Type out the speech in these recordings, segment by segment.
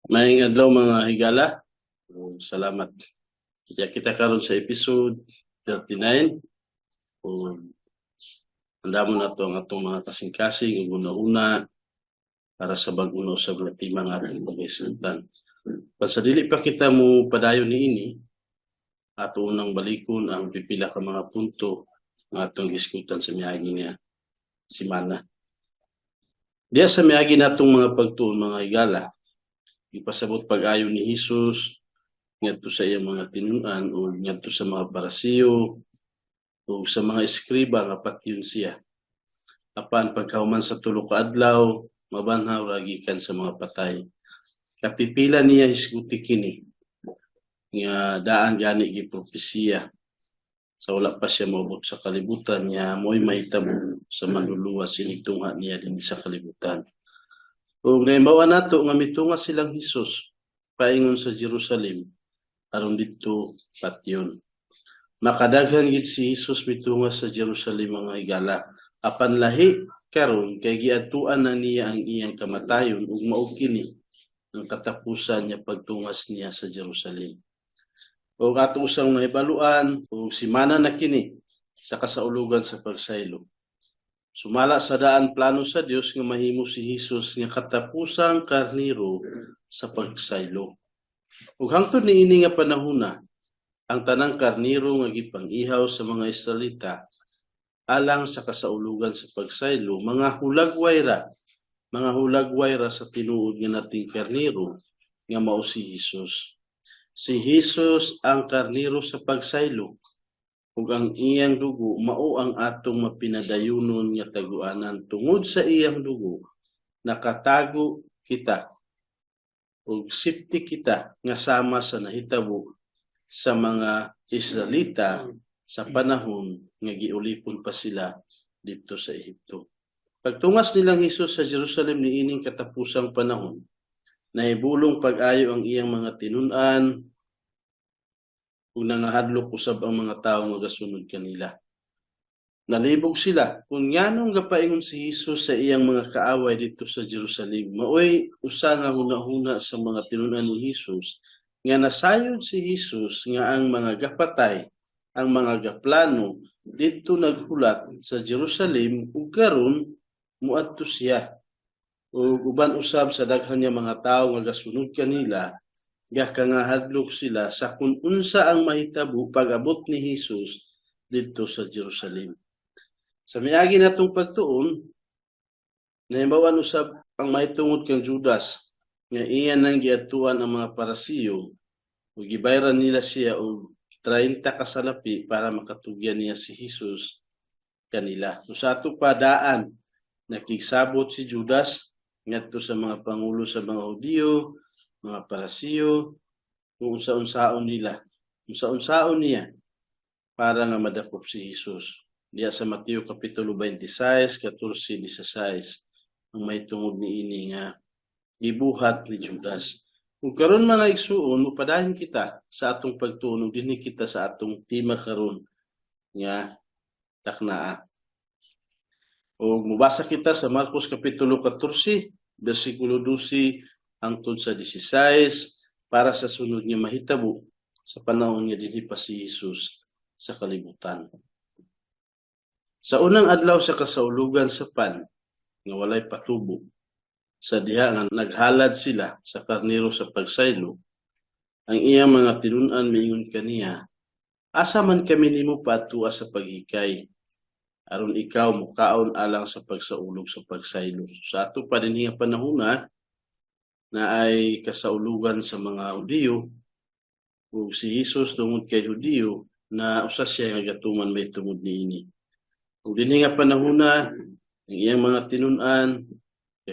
Maayong adlaw mga higala. Salamat. Kaya kita karon sa episode 39. Handa mo na to ang atong mga kasing-kasing ug una-una para sa bag-uno sa mga tema nga atong pag-isultan. Pasadili pa kita mo padayon niini, ato unang balikon ang pipila ka mga punto nga atong diskutan sa miagi niya semana. Diya sa miagi natong mga pagtuon mga higala, ipasabot pag-ayo ni Hesus ngadto sa iyang mga tinun-an o ngadto sa mga parasiyo o sa mga eskriba nga patyon siya. Apan pagkahuman sa tulo ka adlaw, mabanhaw ra gikan sa mga patay. Kapipila niya hisguti kini nga daan gani gipropesiya sa wala pa siya maabot sa kalibutan niya mo'y mahitabo sa manluluwas sinigtungha niya din sa kalibutan. Ug naimbawa nato nga mitunga silang Hesus paingon sa Jerusalem aron didto patyon. Makadaghan gid si Hesus mitunga sa Jerusalem mga higala. Apan lahi karon kay giadtuan na niya ang iyang kamatayon ug mao kini ang katapusan niya pagtungas niya sa Jerusalem. O ato usang nahibaluan o semana na kini sa kasaulugan sa pagsaylo. Sumala sa daan plano sa Dios nga mahimo si Hesus nga katapusang karniro sa pagsaylo. Ug hangtod niini nga panahona, ang tanang karniro nga gipang-ihaw sa mga Israelita alang sa kasaulugan sa pagsaylo, mga hulagway ra sa tinuod nga nating karniro nga mao si Hesus. Si Hesus ang karniro sa pagsaylo ug ang iyang dugo mao ang atong mapinadayunon nga taguanan. Tungod sa iyang dugo nakatago kita ug safety kita nga sama sa nahitabo sa mga Israelita sa panahon nga giulipon pa sila dito sa Ehipto. Pagtungas nilang Hesus sa Jerusalem niining katapusang panahon, nahibulong pag-ayo ang iyang mga tinun-an ug nangahadlok usab ang mga tawo nga gasunod kanila. Nalibog sila kung nganong gapaingon si Hesus sa iyang mga kaaway dito sa Jerusalem. Maoy usa nga hunahuna sa mga tinun-an ni Hesus nga nasayod si Hesus nga ang mga gapatay, ang mga gaplano dito naghulat sa Jerusalem ug karon muadto siya. Ug uban usab sa daghan nga mga tawo nga gasunod kanila, gakangahadlok sila sa kung unsa ang mahitabo pag-abot ni Hesus dito sa Jerusalem. Sa miagi natong pagtuon, nahibawan usab ang mahitungod kang Judas nga iyan nang giadtuan ang mga parasiyo ug gibayran nila siya og 30 kasalapi para makatugyan niya si Hesus kanila. So sa ato pa daan nakigsabot si Judas ngadto sa mga pangulo sa mga Hudiyo, mga parasiyo, kung unsa-unsaon nila, unsa-unsaon niya para nga madakop si Hesus. Diya sa Mateo Kapitulo 26, 14, 16, ang may tungod ni ini nga gibuhat ni Judas. Kung karon mga igsuon, mupadayon kita sa atong pagtunog, dinhi kita sa atong tema karon nga taknaa. O mubasa kita sa Marcos Kapitulo 14, versikulo 12 hangtod sa 16 para sa sunod nga mahitabo sa panahon nga dinhi pa si Hesus sa kalibutan. Sa unang adlaw sa kasaulugan sa pan nga walay patubo, sa diha nga naghalad sila sa karniro sa pagsaylo, ang iyang mga tinun-an miingon kaniya, asa man kami nimo paadtua sa paghikay aron ikaw mukaon alang sa pagsaulog sa pagsaylo. Sa ato pa dinhi nga panahona na ay kasaulugan sa mga Hudiyo ug si Hesus tungod kay Hudiyo na usa siya nga gatuman may tungod niini. Ug dinhi nga panahona ang iyang mga tinun-an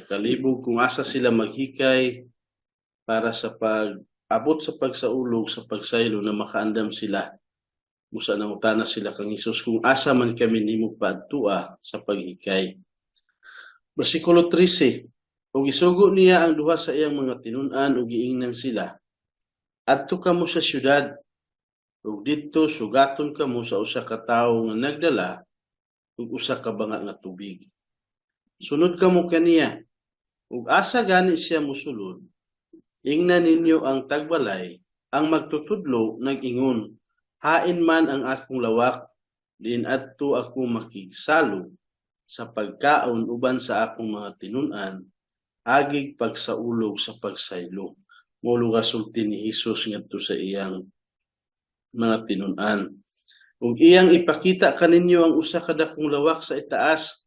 kalibog kung asa sila maghikay para sa pag-abot sa pagsaulog sa pagsaylo na makaandam sila. Musa nangutana sila kang Hesus kung asa man kami nimo paadtua sa paghikay. Bersikulo 13. Ug isugo niya ang duha sa iyang mga tinun-an ug giingnan sila, adto kamo sa syudad ug didto sugaton kamo sa usa ka tawo nga nagdala ug usa ka banga nga tubig. Sunod kamo kaniya ug asa gani siya mosulod, Ingnan ninyo ang tagbalay, ang magtutudlo nag-ingon, hain man ang akong lawak, din adto ako makigsalo sa pagkaon uban sa akong mga tinun-an, agig pagsaulog sa pagsaylo. Molo nga sulti ni Hesus ngadto sa iyang mga tinun-an. Ug iyang ipakita kaninyo ang usa ka dakong lawak sa itaas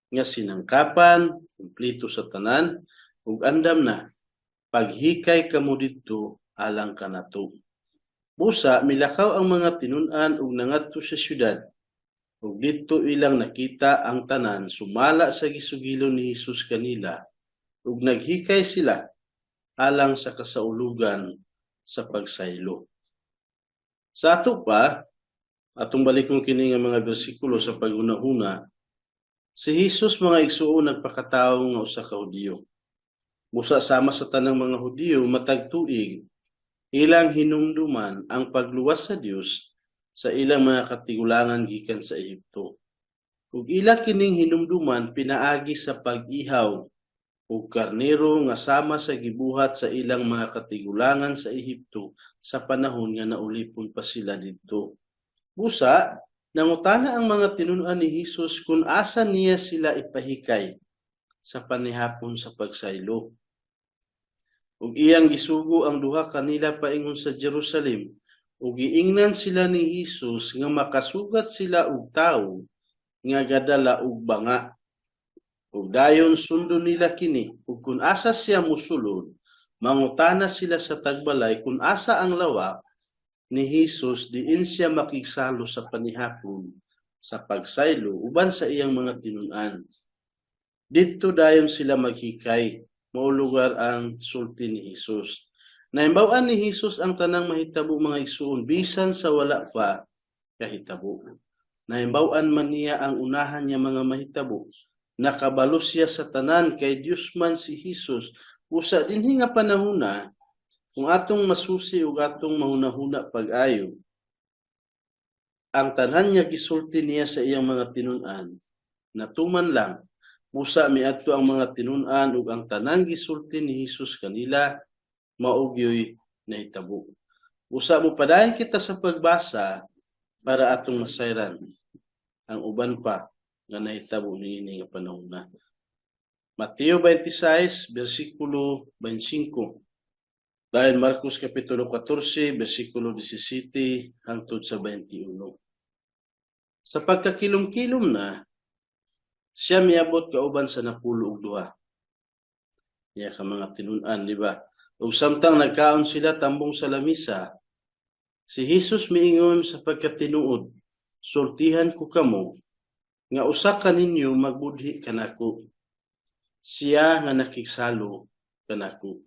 nga sinangkapan, kumplito sa tanan, ug andam na paghikay kamo didto alang kanato. Busa milakaw ang mga tinun-an ug nangadto sa syudad. Ug didto ilang nakita ang tanan sumala sa gisugilon ni Hesus kanila ug naghikay sila alang sa kasaulugan sa pagsaylo. Sa ato pa, atong balikon kini nga mga bersikulo sa paghuna-huna, si Hesus mga igsuon nagpakatawo nga usa ka Hudiyo. Busa sama sa tanang mga Hudiyo matag tuig, ilang hinumduman ang pagluwas sa Dios sa ilang mga katigulangan gikan sa Ehipto. Ug ila kining hinumduman pinaagi sa pag-ihaw ug karnero nga sama sa gibuhat sa ilang mga katigulangan sa Ehipto sa panahon nga naulipon pa sila didto. Busa, nangutana ang mga tinun-an ni Hesus kung asa niya sila ipahikay sa panihapon sa pagsaylo. Ug iyang gisugo ang duha kanila paingon sa Jerusalem, ug giingnan sila ni Hesus nga makasugat sila og tawo nga gadala og banga. Ug dayon sundo nila kini, ug kung asa siya musulod, mangutana sila sa tagbalay kung asa ang lawak ni Hesus diin siya makigsalo sa panihapon sa pagsaylo uban sa iyang mga tinun-an. Didto dayon sila maghikay, mao lugar ang sulti ni Hesus. Naimbaw-an ni Hesus ang tanang mahitabo mga igsuon bisan sa wala pa kahitabo. Naimbaw-an man niya ang unahan niya mga mahitabo. Nakabalo siya sa tanan kay Dios man si Hesus. Usa dinhi nga panahona kung atong masusi ug atong mahunahuna pag-ayo, ang tanan niya gisulti niya sa iyang mga tinun-an, natuman lang, busa miadto ang mga tinun-an ug ang tanan gisulti ni Hesus kanila, maugyoy nahitabo. Busa mo padayon kita sa pagbasa para atong masayran ang uban pa nga nahitabo niini nga panahon. Mateo 26, versikulo 25. Dahil Marcos Kapitulo 14, versikulo 17 hangtod sa 21. Sa pagkakilom-kilom na, siya miabot kauban sa 12. Iya ka mga tinun-an, di ba? Ug samtang nagkaon sila tambong sa lamisa, si Hesus miingon sa pagkatinuod, sultihan ko kamo, nga usa kaninyo magbudhi kanako. Siya nga nakigsalo kanako.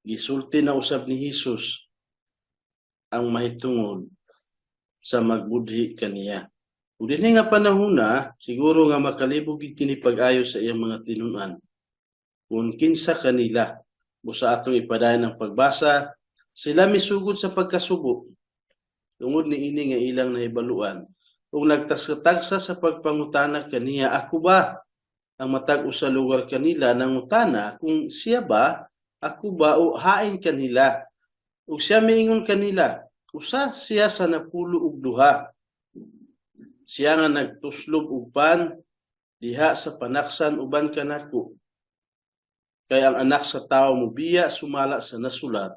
Gisulti na usab ni Hesus ang mahitungod sa magbudhi kaniya. Ug dinhi nga panahona, siguro nga makalibog kini pag-ayo sa iyang mga tinun-an. Kung kinsa kanila, busa atong ipadayon ang pagbasa, sila misugod sa pagkasubo. Tungod ni ini nga ilang nahibaluan. Kung nagtagsa sa pagpangutana kaniya, ako ba ang matag usa lugar kanila nangutana kung siya ba, ako ba o hain kanila? Ug siya miingon kanila, usa siya sa 12. Siya nga nagtuslob og pan diha sa panaksan uban kanako. Kay ang anak sa tawo mobiya sumala sa nasulat,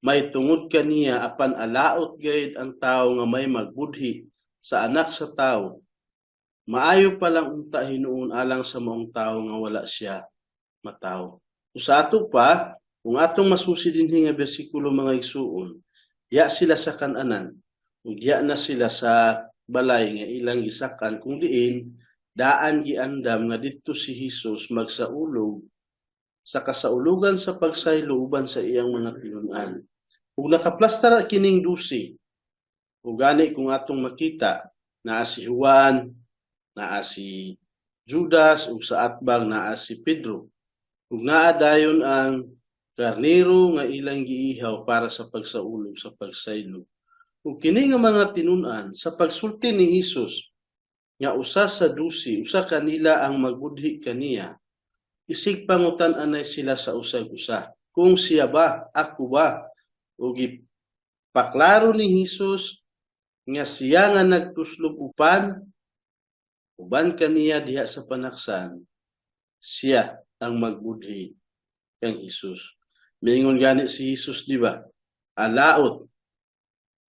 may tungod kaniya apan alaot gayud ang tawo nga may magbudhi sa anak sa tawo. Maayo pa lang unta hinuon alang sa maong tawo nga wala siya matawo. Sa ato pa, kung atong masusi dinhi nga bersikulo mga igsuon, ya sila sa kananan, ug ya na sila sa balay nga ilang gisakan kung diin daan giandam nga didto si Hesus magsaulog sa kasaulugan sa pagsaylo uban sa iyang mga tinun-an. Ug nakaplastar kining dusi. Ug gani kung atong makita naa si Juan, naa si Judas ug sa atbang naa si Pedro. Ug naa dayon ang karnero nga ilang giihaw para sa pagsaulog sa pagsaylo. Ug kini nga mga tinun-an sa pagsulti ni Hesus nga usa sa dusi, usa kanila ang magbudhi kaniya, isig pangutan-anay sila sa usag-usa kung siya ba, ako ba, ug gipaklaro ni Hesus nga siya nga nagtuslog uban kaniya diha sa panaksan, siya ang magbudhi kang Hesus. Mingon gani si Hesus, di ba? Alaot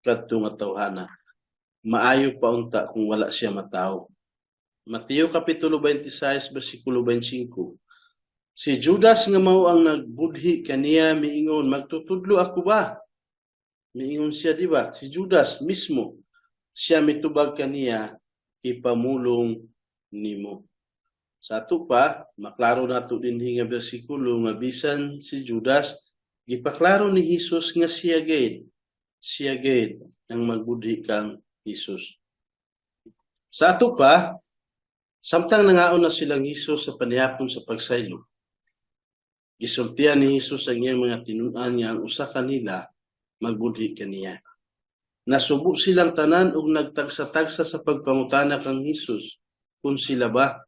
kadto nga tawhana. Maayo pa unta kung wala siya mataw. Mateo Kapitulo 26, versikulo 25. Si Judas nga mao ang nagbudhi kaniya, miingon, magtutudlo ako ba? Miingon siya, di ba? Si Judas mismo, siya mitubag kaniya, ipamulong nimo. Sa ato pa, maklaro nato din nga bersikulo nga bisan si Judas, gipaklaro ni Hesus nga siya gayud ang magbudhi kang Hesus. Sa ato pa, samtang nangaon na silang Hesus sa panihapon sa pagsaylo, gisultihan ni Hesus ang iyang mga tinun-an niya ang usa kanila magbudhi kaniya. Nasubo silang tanan ug nagtagsa-tagsa sa pagpangutana kang Hesus kung sila ba.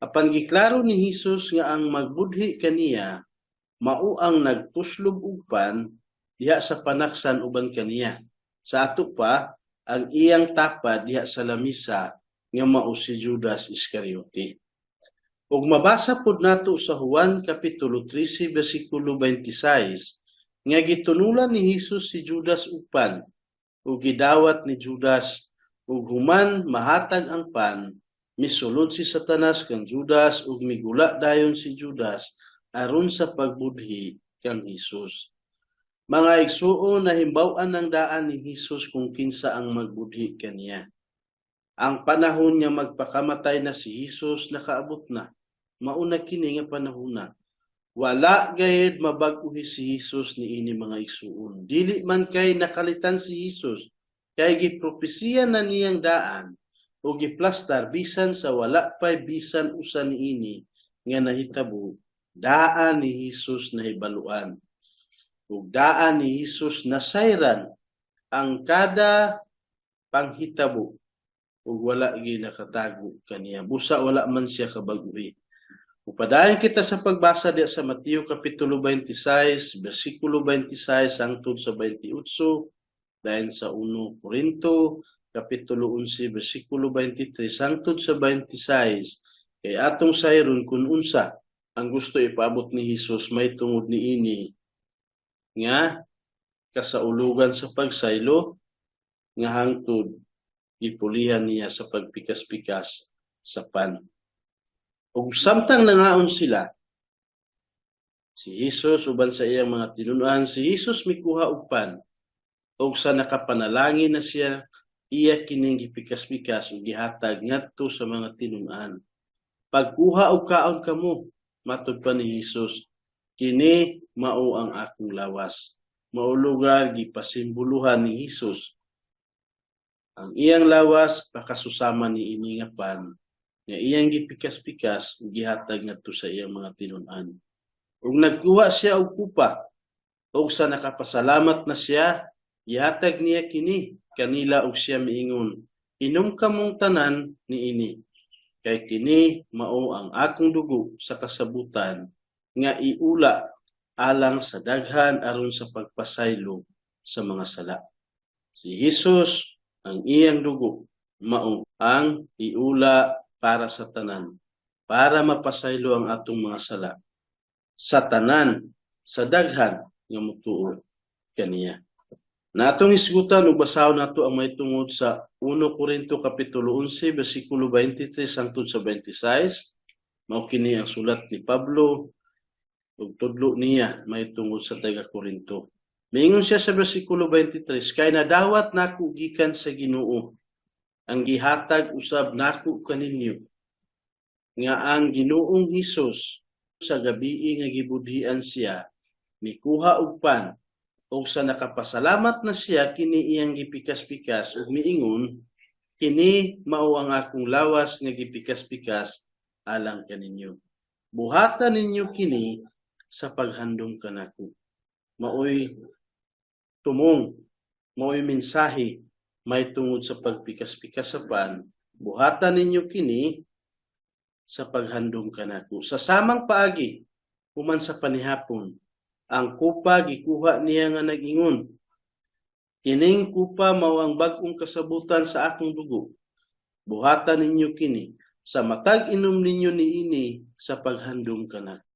Apan giklaro ni Hesus nga ang magbudhi kaniya mao ang nagtuslog ugpan diha sa panaksan uban kaniya. Sa ato pa, ang iyang tapad diha sa lamisa nga mao si Judas Iscariote. Ug mabasa pud nato sa Juan Kapitulo 13, versikulo 26, nga gitunulan ni Hesus si Judas ugpan, ug gidawat ni Judas, ug human mahatag ang pan, misulod si Satanas kang Judas, ug migula dayon si Judas aron sa pagbudhi kang Hesus. Mga igsuon, nahimbaw-an ng daan ni Hesus kung kinsa ang magbudhi kaniya. Ang panahon niya magpakamatay na si Hesus nakaabot na. Mauna kini nga panahon na. Wala gayud mabag-uhi si Hesus niini mga igsuon. Dili man kay nakalitan si Hesus, kay gipropesiya na niyang daan o giplastar bisan sa wala pay bisan usa niini nga nahitabo, daan ni Hesus nahibaluan. Ug daan ni Hesus nasayran ang kada panghitabo ug wala gyud nakatago kaniya. Busa wala man siya kabag-uhi. Upadayon kita sa pagbasa diya sa Mateo Kapitulo 26, versikulo 26 hangtod sa 28, dayon sa 1 Korinto Kapitulo 11, versikulo 23 hangtod sa 26, kay atong sayron kung unsa ang gusto ipaabot ni Hesus may tungod niini nga kasaulugan sa pagsaylo nga hangtod gipulihan niya sa pagpikas-pikas sa pan. Ug samtang nangaon sila, si Hesus uban sa iyang mga tinunan, si Hesus mikuha og pan, ug sa nakapanalangin na siya, iya kining gipikas-pikas ug gihatag ngadto sa mga tinunan. Pagkuha og kaon kamo, matud pa ni Hesus, kini mao ang akong lawas. Mao lugar gipasimboluhan ni Hesus ang iyang lawas pakasusama ni ini nga pan nga iyang gipikas-pikas ug gihatag ngadto sa iyang mga tinunan. Ug nagkuha siya og kupa, ug sa nakapasalamat na siya, gihatag niya kini kanila ug siya miingon, inom kamong tanan niini, kay kini mao ang akong dugo sa kasabutan nga iula alang sa daghan aron sa pagpasaylo sa mga sala. Si Hesus ang iyang dugo mao ang iula para sa tanan, para mapasaylo ang atong mga sala sa tanan, sa daghan nga mutuo kaniya. Natong isgutan ug basahon nato ang may tungod sa 1 Korinto Kapitulo 11, versikulo 23 hangtod sa 26. Mao kini ang sulat ni Pablo ug tudlo niya may tungod sa taga-Korinto. Miingon siya sa versikulo 23, kay nadawat nako gikan sa Ginoo ang gihatag usab nako kaninyo nga ang Ginoong Hesus sa gabii nga gibudhian siya mikuha og pan, ug sa nakapasalamat na siya kini iyang gipikas-pikas ug miingon, kini mao ang akong lawas nga gipikas-pikas alang kaninyo. Buhatan ninyo kini sa paghandom kanako. Maoy tumong, maoy mensahe may tungod sa pagpikas-pikas sa pan, buhatan ninyo kini sa paghandom kanako. Sa samang paagi, human sa panihapon, Ang kupa gikuha niya nga nag-ingon, kining kupa mao ang bag-ong kasabutan sa akong dugo. Buhatan ninyo kini sa matag inom ninyo niini sa paghandom kanako.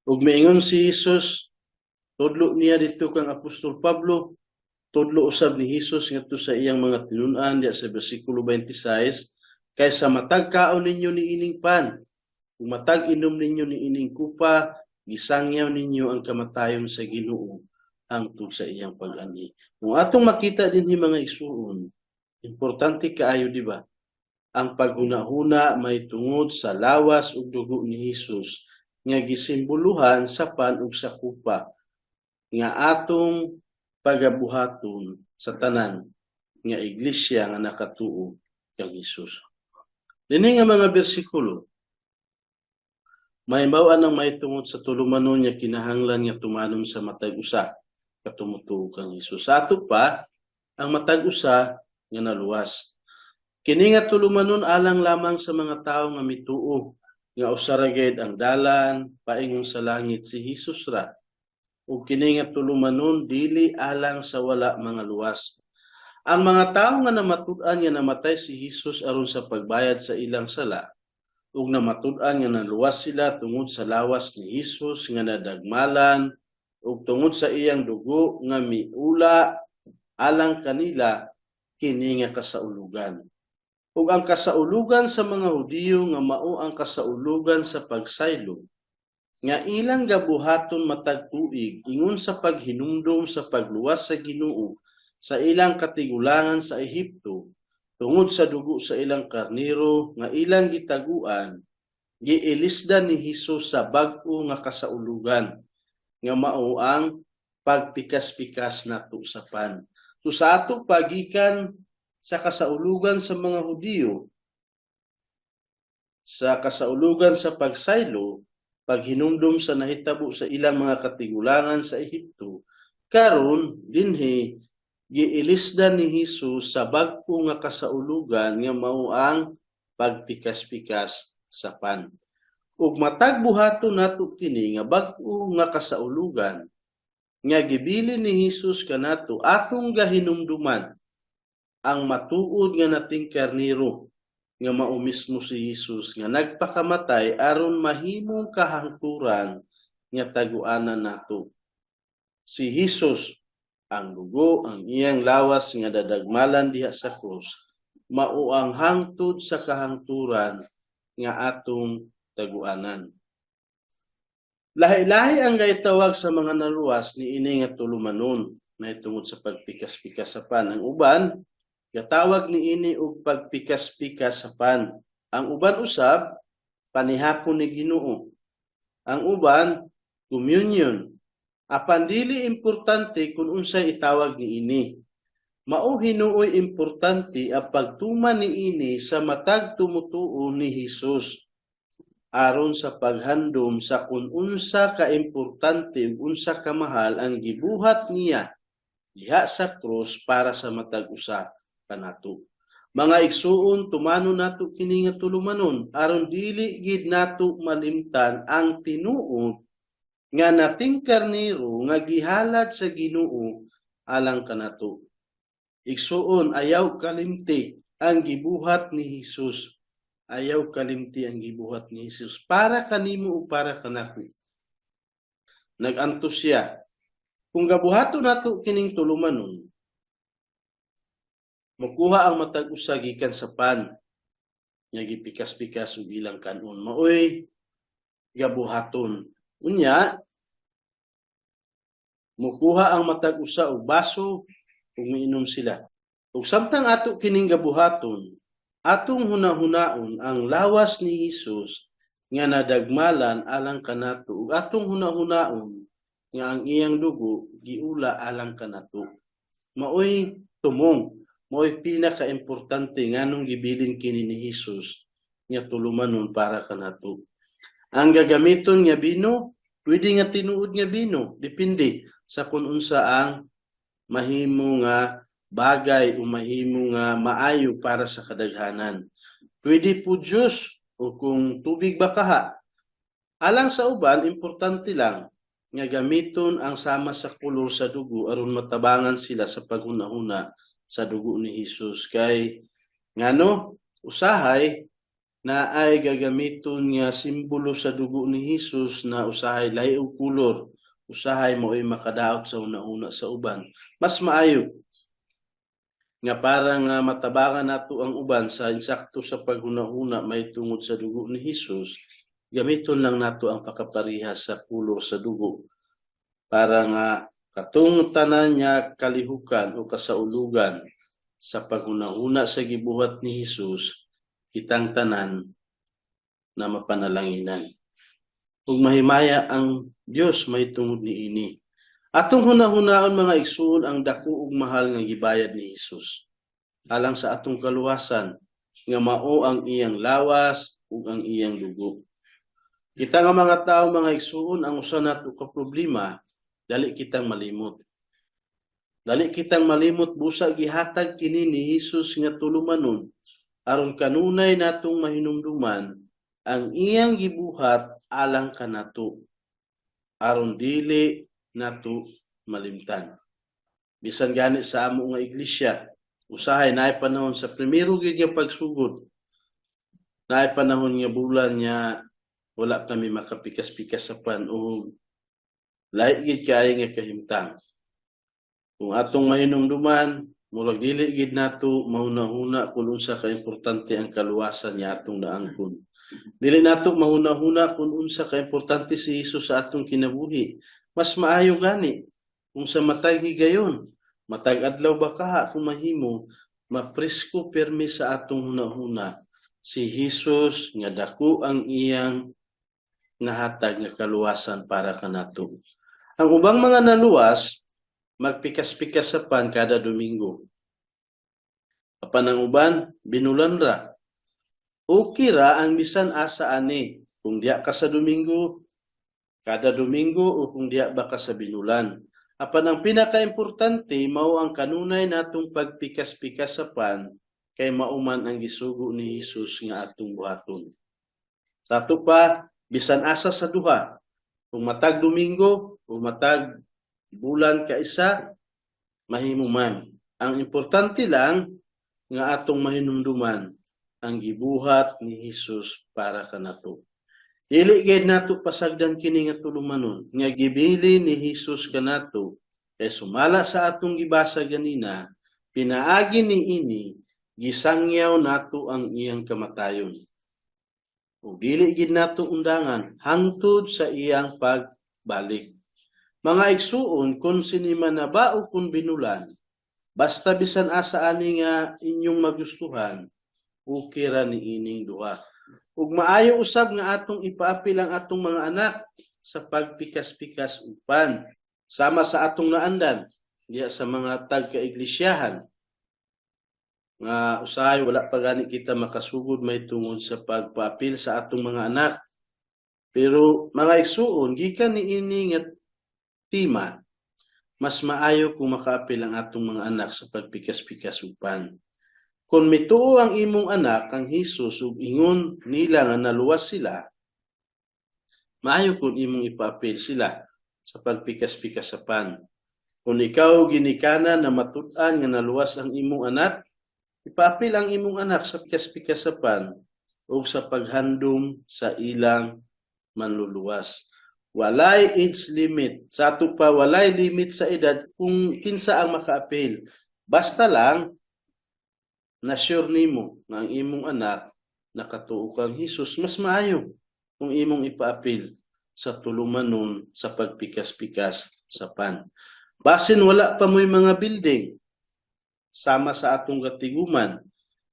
Ug miingon si Jesus, tudlo niya dito kang Apostol Pablo, tudlo usab ni Jesus ngadto sa iyang mga tinun-an diya sa bersikulo 26, kaysa matag kaon ninyo niining pan, ug matag inom ninyo niining kupa, gisangyaw ninyo ang kamatayon sa Ginoo hangtod sa iyang pag-ani. Kung atong makita dinhi mga isuon, importante kaayo di ba? Ang paghuna-huna may tungod sa lawas ug dugo ni Jesus nga gisimboluhan sa pan ug sa kupa nga atong pagabuhaton sa tanan nga iglesia nga nakatuo kang Jesus. Dinhi nga mga bersikulo mahimbawan ang may tungod sa tulumanon nga kinahanglan nga tumanom sa matag usa katumutuo kang Jesus. Sa ato pa ang matag usa nga naluwas. Kini nga tulumanon alang lamang sa mga tawo nga mituo nga usa ra gayud ang dalan paingon sa langit si Jesus ra. Ug kini nga tulumanon dili alang sa wala mga luwas. Ang mga tawo nga namatud-an nga namatay si Jesus aron sa pagbayad sa ilang sala, ug namatud-an nga naluwas sila tungod sa lawas ni Jesus nga nadagmalan ug tungod sa iyang dugo nga miula alang kanila, kini nga kasaulugan. Ug ang kasaulugan sa mga Hudiyo nga mao ang kasaulugan sa pagsaylo nga ilang gabuhaton matag tuig ingon sa paghinumdom sa pagluwas sa Ginoo sa ilang katigulangan sa Ehipto tungod sa dugo sa ilang karniro nga ilang gitaguan, giilisdan ni Hesus sa bag-o nga kasaulugan nga mao ang pagpikas-pikas nato sa pan. So sa ato pagikan sa kasaulugan sa mga Hudiyo, sa kasaulugan sa pagsaylo, paghinumdom sa nahitabo sa ilang mga katigulangan sa Ehipto, karon dinhi giilisdan ni Hesus sa bag-o nga kasaulugan nga mao ang pagpikas-pikas sa pan. Ug matag buhaton nato kini nga bag-o nga kasaulugan nga gibilin ni Hesus kanato atong gahinumduman ang matuod nga nating karniro nga mao mismo si Jesus nga nagpakamatay aron mahimong kahangturan nga taguanan nato. Si Jesus ang dugo, ang iyang lawas nga dadagmalan diha sa krus, mao ang hangtod sa kahangturan nga atong taguanan. Lahi-lahi ang gaitawag sa mga naluwas ni ini nga tulumanon na tungod sa pagpikas-pikas sa pan. Ang uban gatawag ni ini og pagpikas-pikas sa pan. Ang uban usab panihapon ni Ginoo. Ang uban communion. Apan dili importante kung unsay itawag ni ini. Mao hinuoy importante ang pagtuman ni ini sa matag tumutuo ni Hesus aron sa paghandom sa kung unsa ka importante ug unsa ka mahal ang gibuhat niya diha sa krus para sa matag usa kanato. Mga igsuon, tumano nato kini nga tulumanon aron dili gid nato malimtan ang tinuod nga nating karniro nga gihalad sa Ginoo alang kanato. Igsuon, ayaw kalimti ang gibuhat ni Hesus. Ayaw kalimti ang gibuhat ni Hesus para kanimo o para kanako. Naganto siya. Kung gabuhaton nato kining tulumanon, makuha ang matag usa gikan sa pan nga gipikas-pikas ug ilang kanon. Maoy gabuhaton. Unya, mukuha ang matag usa og baso ug miinom sila. Ug samtang ato kining gabuhaton, atong hunahunaon ang lawas ni Jesus nga nadagmalan alang kanato ug atong hunahunaon nga ang iyang dugo giula alang kanato. Maoy tumong, maoy pinaka-importante nganong gibilin kini ni Jesus nga tulumanon para kanato. Ang gagamiton nga bino, pwede nga tinuod nga bino, depende sa kung unsa ang mahimo nga bagay o mahimo nga maayo para sa kadaghanan. Pwede po Diyos o kung tubig bakaha. Alang sa uban, importante lang, nga gamiton ang sama sa kulor sa dugo aron matabangan sila sa paghunahuna sa dugo ni Hesus. Kay ngano usahay na ay gagamiton nga simbolo sa dugo ni Hesus na usahay lahi og kulor, usahay mao'y makadaot sa una-una sa uban. Mas maayo nga para nga matabangan nato ang uban sa insakto sa paghunahuna may tungod sa dugo ni Hesus, gamiton lang nato ang pakapareha sa kulor sa dugo para nga katong tanan niya kalihukan o kasaulugan sa paghunahuna sa gibuhat ni Hesus, kitang tanan na mapanalanginan. Ug mahimaya ang Dios may tungod niini. Atong hunahunaon mga igsoon ang dako ug mahal nga gibayad ni Hesus alang sa atong kaluwasan nga mao ang iyang lawas ug ang iyang dugo. Kita nga mga tao mga igsoon ang usa nato ka problema, dali kitang malimot. Dali kitang malimot busa gihatag kini ni Hesus nga tulumanon aron kanunay natong mahinumduman ang iyang gibuhat alang kanato aron dili nato malimtan. Bisan gani sa amo nga iglesia, usahay naay panahon sa primero gyud nga pagsugod. Naay panahon nga bulan nya wala kami makapikas-pikas sa pan o lahi gid kaayo nga kahimtang. Kung atong mahinumduman, murag dili gid nato mahuna-huna kung unsa ka importante ang kaluwasan niya atong naangkon. Dili nato mahuna-huna kung unsa ka importante si Hesus sa atong kinabuhi. Mas maayo gani kung sa matag higayon, matag adlaw ba kaha kung mahimo, mapresko permi sa atong hunahuna si Hesus nga dako ang iyang nahatag nga kaluwasan para kanato. Ang ubang mga naluwas magpikas-pikas sa pan kada Domingo. Apan ang uban binulan ra. Okay ra ang bisan asa ani kung diya ka sa Domingo, kada Domingo o kung diya ba ka sa binulan. Apan ang pinaka-importante mao ang kanunay natong pagpikas-pikas sa pan kay mauman ang gisugo ni Hesus nga atong buhaton. Sato pa bisan asa sa duha, kung matag Domingo o matag bulan ka isa, mahimo man. Ang importante lang nga atong mahinumduman ang gibuhat ni Hesus para kanato. Dili gid nato pasagdan kini nga tulumanon nga gibili ni Hesus kanato kay sumala sa atong gibasa ganina, pinaagi ni ini gisangyaw nato ang iyang kamatayon. O dili gid nato undangan hangtod sa iyang pagbalik. Mga igsuon kun sini man na ba o kun binulan, basta bisan asa ani nga inyong magustuhan, okay ra ni ining duha. Ug maayo usab nga atong ipaapil ang atong mga anak sa pagpikas-pikas upan sama sa atong naandan diya sa mga tagka-iglesyahan nga usahay wala pa gani kita makasugod may tungod sa pagpaapil sa atong mga anak. Pero mga igsuon gikan ni ini nga tema, mas maayo kung makaapil ang atong mga anak sa pagpikas-pikas upan. Kung mituo ang imong anak ang Hesus ug ingon nila nga naluwas sila, maayo kung imong ipaapil sila sa pagpikas-pikas sa pan. Kung ikaw ginikanan na matud-an nga naluwas ang imong anak, ipaapil ang imong anak sa pikas-pikas sa pan o sa paghandom sa ilang manluluwas. Walay age limit. Sa ato pa, walay limit sa edad kung kinsa ang makaapil. Basta lang, na-sure nimo nga ang imong anak nakatuo kang Hesus, mas maayo kung imong ipaapil sa tulumanon sa pagpikas-pikas sa pan. Basin wala pa mo'y mga building sama sa atong katiguman.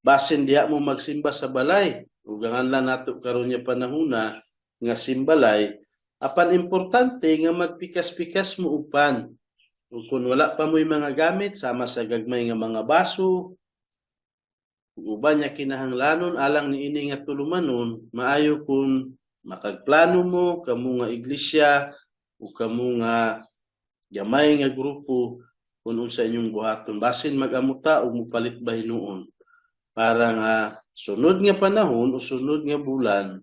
Basin diha mo magsimba sa balay. Ugangan lang nato karon nya panahona nga simbalay. Apan importante nga magpikas-pikas mo upan. Ug kung wala pa mo'y mga gamit sama sa gagmay nga mga baso, uban niya kinahanglanon alang ni ini nga tulumanon, maayo kung makagplano mo kamo nga iglesia o kamo nga gamay nga grupo kung unsa inyong buhaton. Basin mag-amuta o mupalit ba hinuon para nga sunod nga panahon o sunod nga bulan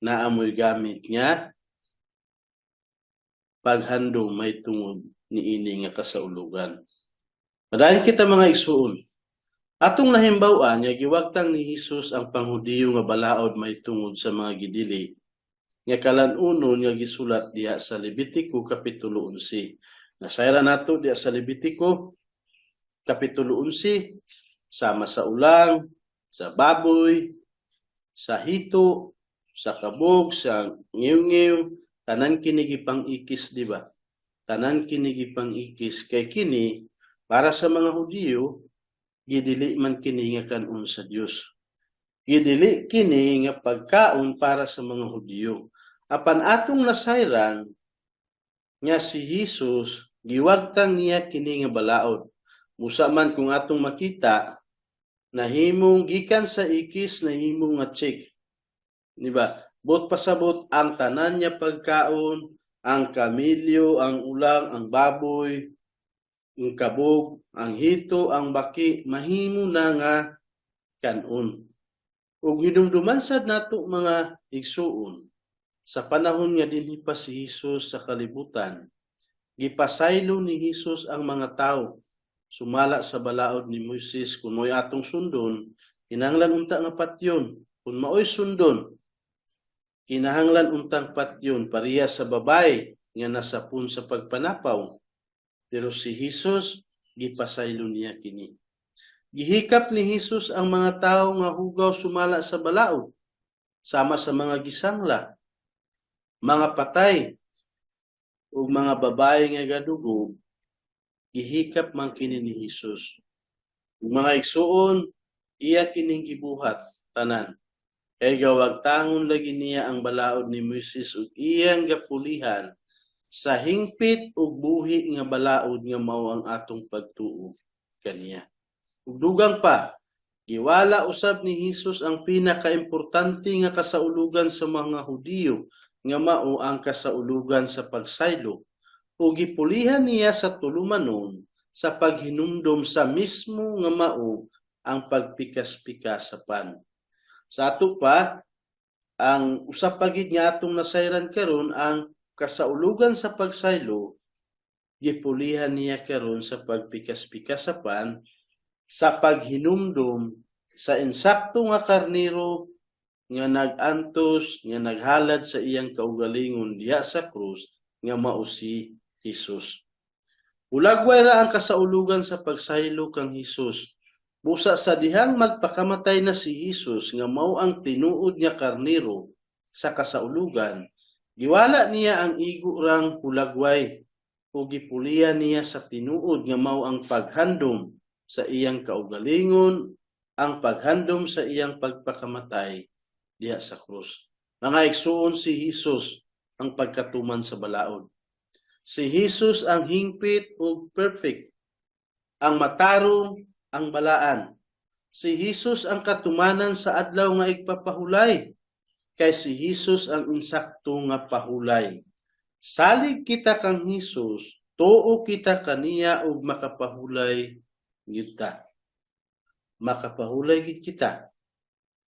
na amoy gamit niya paghandom may tungod niini nga kasaulugan. Padayon kita mga igsuon. Atong nahimbaw-an nga giwagtang ni Hesus ang panghudiyo nga balaod may tungod sa mga gidili nga kalanunon nga gisulat diha sa Levitico kapitulo 11. Nasayra nato diha sa Levitico kapitulo 11 sama sa ulang, sa baboy, sa hito, sa kabog, sa ngiw-ngiw, tanan kini gipang-ikis, di ba? Tanan kini gipang-ikis kay kini para sa mga Hudiyo gidili man kini nga kanon sa Dios. Gidili kini nga pagkaon para sa mga Hudiyo. Apan atong nasayran nga si Hesus giwagtang niya kini nga balaod. Musa man kung atong makita nahimong gikan sa ikis nahimong nga check. Di ba? Bot pasabot ang tanan niya pagkaon, ang kamilyo, ang ulang, ang baboy, ang kabog, ang hito, ang baki, mahimo na nga kanon. Ug hinumduman sad nato mga igsuon, sa panahon nga dinhi pa si Hesus sa kalibutan, gipasaylo ni Hesus ang mga tawo sumala sa balaod ni Moises. Kung mo'y atong sundon, kinahanglan unta nga patyon. Kung maoy sundon, kinahanglan untang patyon pareha sa babay nga nasapun sa pagpanapaw. Pero si Hesus gipasaylo niya kini. Gihikap ni Hesus ang mga tawo nga hugaw sumala sa balaod, sama sa mga gisangla, mga patay, ug mga babae nga gadugo, gihikap man kini ni Hesus. Ug mga igsuon, iya kining gibuhat tanan. Kay gawagtangon lagi niya ang balaod ni Moises ug iyang gapulihan sa hingpit ug buhi nga balaod nga mao ang atong pagtuo kaniya. Ug dugang pa, giwala usab ni Hesus ang pinakaimportante nga kasaulugan sa mga Hudiyo nga mao ang kasaulugan sa pagsaylo. Ug gipulihan niya sa tulumanon sa paghinumdom sa mismo nga mao ang pagpikas-pikasapan. Sa ato pa, ang usap pagid nga atong nasayran karon ang kasaulugan sa pagsaylo, gipulihan niya karon sa pagpikas-pikasapan sa paghinumdom sa insakto nga karnero nga nag-antos, nga naghalad sa iyang kaugalingon diha sa krus nga mao si Hesus. Ulagway ra ang kasaulugan sa pagsaylo kang Hesus. Busa sa dihang magpakamatay na si Hesus nga mao ang tinuod niya karnero sa kasaulugan, giwala niya ang igo rang hulagway o gipulian niya sa tinuod nga mao ang paghandom sa iyang kaugalingon, ang paghandom sa iyang pagpakamatay diha sa krus. Mga igsuon, si Hesus ang pagkatuman sa balaod. Si Hesus ang hingpit ug perfect, ang matarong, ang balaan. Si Hesus ang katumanan sa adlaw nga igpapahulay, kay si Hesus ang insakto nga pahulay. Salig kita kang Hesus, tuo kita kaniya ug makapahulay gid ta. Makapahulay gid kita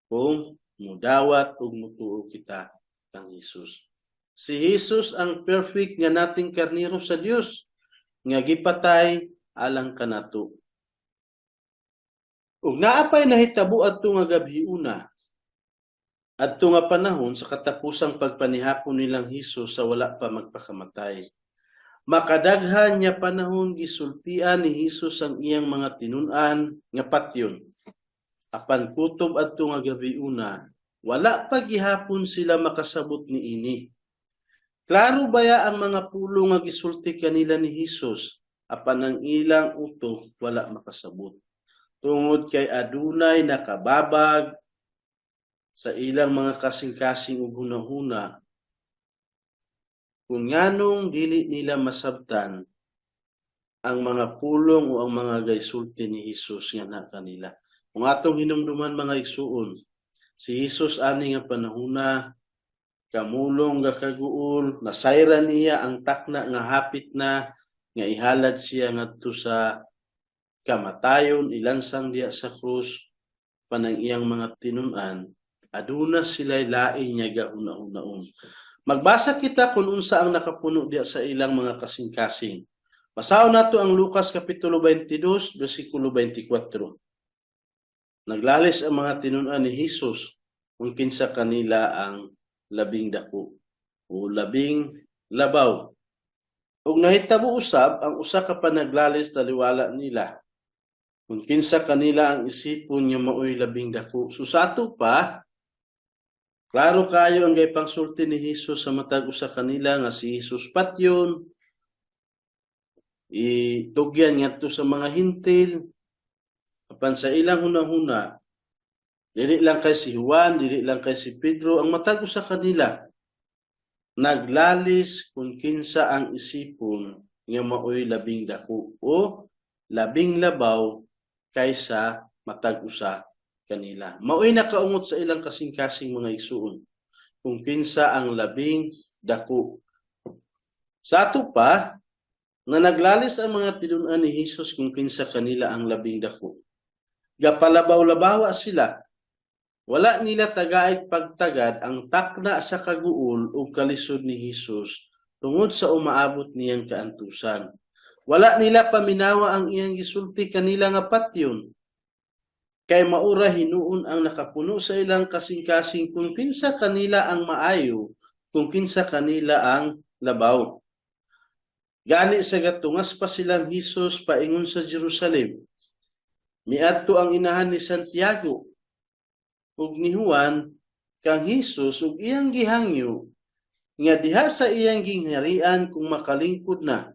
kung mudawat ug mutuo kita kang Hesus. Si Hesus ang perfect nga nating karnero sa Dios nga gipatay alang kanato. Ug naapay nahitabo adto nga gabhiuna, adto nga panahon sa katapusang pagpanihapon nilang Hesus sa wala pa magpakamatay. Makadaghan niya panahon gisultian ni Hesus ang iyang mga tinun-an nga patyon. Apan kutob adto nga gabhiuna, wala pa gihapon sila makasabot niini. Klaro baya ang mga pulo nga gisulti kanila ni Hesus, apan ang ilang utok wala makasabot. Tungod kay adunay nakababag sa ilang mga kasing-kasing ug hunahuna, kung nganong dili nila masabtan ang mga pulong o ang mga gaysulti ni Hesus nga na kanila. Kung atong hinumduman mga igsuon, si Hesus ani nga panahuna, kamulong nga kaguol, nasayra niya ang takna nga hapit na, nga ihalad siya ngadto sa kamatayon, ilansang diya sa krus, panang iyang mga tinun-an, aduna sila'y lain niya gahuna-hunaon. Magbasa kita kung unsa ang nakapuno diya sa ilang mga kasing-kasing. Basaon nato ang Lucas kapitulo 22 bersikulo 24. Naglalis ang mga tinun-an ni Jesus kung kinsa kanila ang labing dako o labing labaw. Ug nahitabo usab ang usa ka panaglalis taliwala nila kung kinsa kanila ang isipon nga maoy labing dako. So sa ato pa, klaro kayo ang gaypangsulti ni Jesus sa matag usa kanila nga si Jesus patyon, itugyan ngadto sa mga hintil, apan sa ilang hunahuna, dili lang kay si Juan, dili lang kay si Pedro, ang matag usa kanila, naglalis kung kinsa ang isipon nga maoy labing dako o labing labaw kaysa matag usa kanila. Maoy nakaungot sa ilang kasing-kasing mga igsuon kung kinsa ang labing dako. Sa ato pa, nga naglalis ang mga tinun-an ni Jesus kung kinsa kanila ang labing dako. Gapalabaw-labawa sila. Wala nila tagait pagtagad ang takna sa kaguol o kalisod ni Jesus tungod sa umaabot niyang kaantusan. Wala nila paminawa ang iyang gisulti kanila nga patyon. Kay maura hinuon ang nakapuno sa ilang kasing-kasing kung kinsa kanila ang maayo, kung kinsa kanila ang labaw. Gani sa gatungas pa silang Jesus paingon sa Jerusalem. Miadto ang inahan ni Santiago ug ni Juan kang Jesus ug iyang gihangyo nga diha sa iyang gingharian kung makalingkod na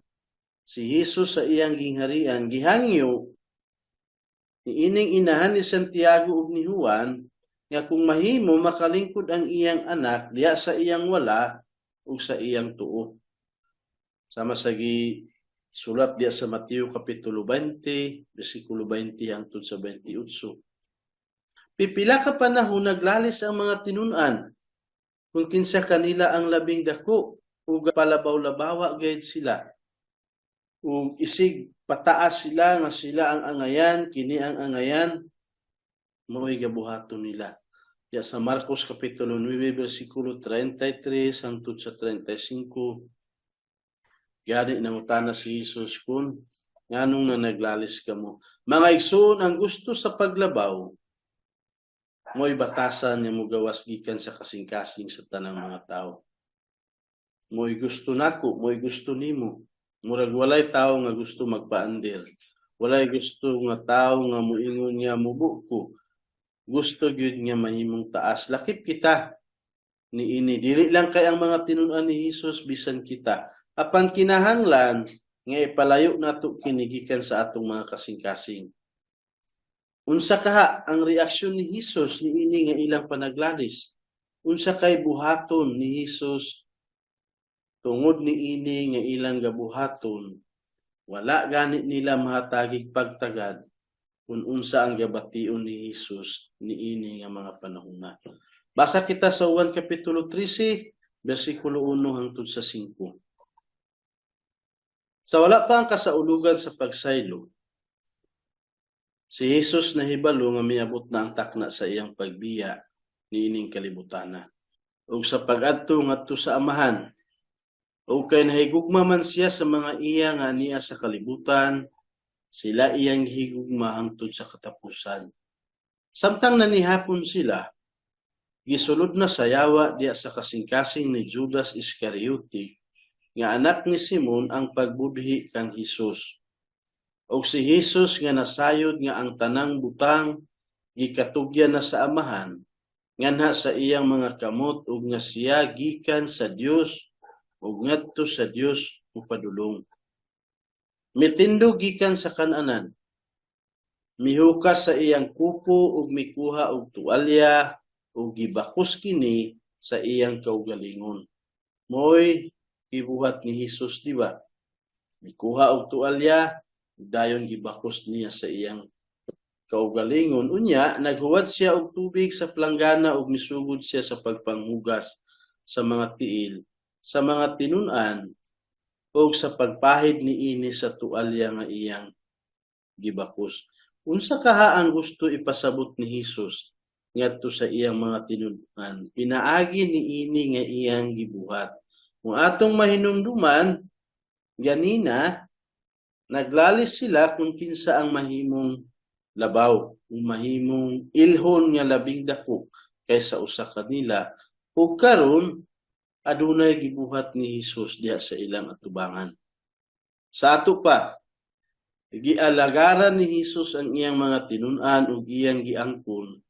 si Jesus sa iyang gingharian, gihangyo ni ining inahan ni Santiago ug ni Juan nga kung mahimo makalingkod ang iyang anak diha sa iyang wala ug sa iyang tuo. Sama sa sulat diya sa Mateo kapitulo 20, bersikulo 20 hangtod sa 28. Pipila ka panahon naglalis ang mga tinun-an kung kinsa kanila ang labing dako ug palabaw-labawa gayud sila. Ug isig pataas sila nga sila ang angayan, kini ang angayan, mao'y gabuhaton nila. Diya sa Marcos kapitulo 9, bersikulo 33 hangtod sa 35, gani nangutana si Jesus kung nganong na naglalis ka mo. Mga igsoon, ang gusto sa paglabaw, mo'y batasan niya mo gawas gikan sa kasing-kasing sa tanang mga tao. Mo'y gusto nako, mo'y gusto nimo. Murag walay tao nga gusto magpaandir. Walay gusto nga tao nga muingon niya mubuko. Gusto gyud nga mahimong taas. Lakip kita ni ini. Dili lang kay ang mga tinun-an ni Jesus bisan kita. Apan kinahanglan nga ipalayo nato kinigikan sa atong mga kasing-kasing. Unsa kaha ang reaksyon ni Jesus ni ini nga ilang panaglalis? Unsa kay buhaton ni Jesus tungod ni ini nga ilang gabuhaton? Wala gani nila mahatagig pagtagad kung unsa ang gabation ni Jesus ni ini nga mga panahon. Basa kita sa 1 kapitulo 13, bersikulo 1 hangtod sa 5. Sa wala pa ang kasaulugan sa pagsaylo, si Jesus nahibalo nga miabot na ang takna sa iyang pagbiya ni ining kalibutana. Ug sa pag-adto ngadto sa amahan, ug kay nahigugma man siya sa mga iya nga niya sa kalibutan, sila iyang higugma hangtod sa katapusan. Samtang nanihapon sila, gisulod na sayawa diya sa kasing-kasing ni Judas Iscariote, nga anak ni Simon ang pagbudhi kang Jesus. O si Jesus nga nasayod nga ang tanang butang gikatugyan na sa amahan, nganha sa iyang mga kamot ug nga siya gikan sa Dios ug ngadto sa Dios upadulong. Mitindo gikan sa kananan, mihukas sa iyang kupo ug mikuha og tuwalya ug gibakos kini sa iyang kaugalingon. Moy gibuhat ni Jesus, di ba? Mikuha og tuwalya, dayon gibakos niya sa iyang kaugalingon. Unya, naghuwad siya og tubig sa planggana ug misugod siya sa pagpanghugas sa mga tiil, sa mga tinun-an, ug sa pagpahid ni ini sa tuwalya nga iyang gibakos. Unsa kaha ang gusto ipasabot ni Jesus ngadto sa iyang mga tinud-an. Pinaagi niini nga iyang gibuhat. Kung atong mahinumduman, ganina, naglalis sila kung kinsa ang mahimong labaw, kung mahimong ilhon nga labing dako kaysa usa kanila. Ug karon adunay gibuhat ni Hesus diha sa ilang atubangan. Sa ato pa, gialagaran ni Hesus ang iyang mga tinun-an ug iyang giangkon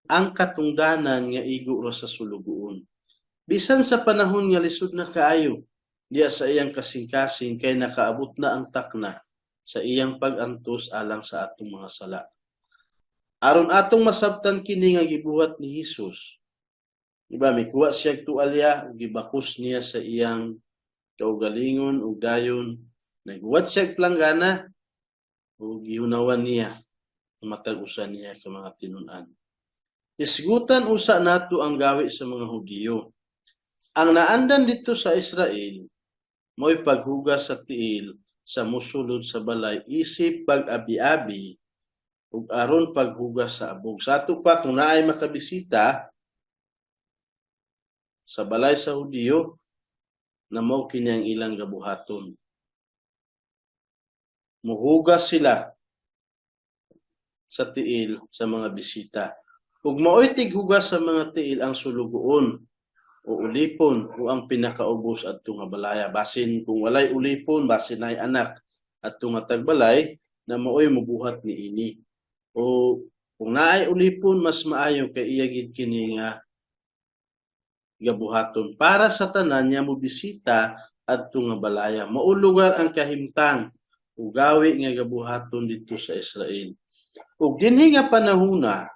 ang katungdanan nga igo ra sa sulugoon. Bisan sa panahon nga lisod na kaayo, diya sa iyang kasing-kasing kay nakaabot na ang takna sa iyang pag-antos alang sa atong mga sala. Aron atong masabtan kini nga gibuhat ni Hesus. Diba, may kuha siya tualya, gibakos niya sa iyang kaugalingon ug dayon naghuwat siya planggana ug gihunawan niya matag-usa niya ka mga tinun-an. Isgutan usa nato ang gawi sa mga Hudiyo. Ang naandan dito sa Israel mo'y paghugas sa tiil sa musulod sa balay isip pag-abi-abi ug aron paghugas sa abog. Sa ato pa kung naay makabisita sa balay sa Hudiyo na mao kini ang ilang gabuhaton. Muhugas sila sa tiil sa mga bisita. Ug mao'y tighugas sa mga tiil ang sulugoon o ulipon o ang pinakaubos adto nga balaya. Basin kung walay ulipon, basin ay anak adto nga tagbalay na mao'y mubuhat niini. O kung naay ulipon, mas maayo kay iya gid kini nga gabuhaton para sa tanan nga mobisita adto nga balaya. Mao lugar ang kahimtang ug gawi nga gabuhaton dito sa Israel. Ug dinhi nga panahona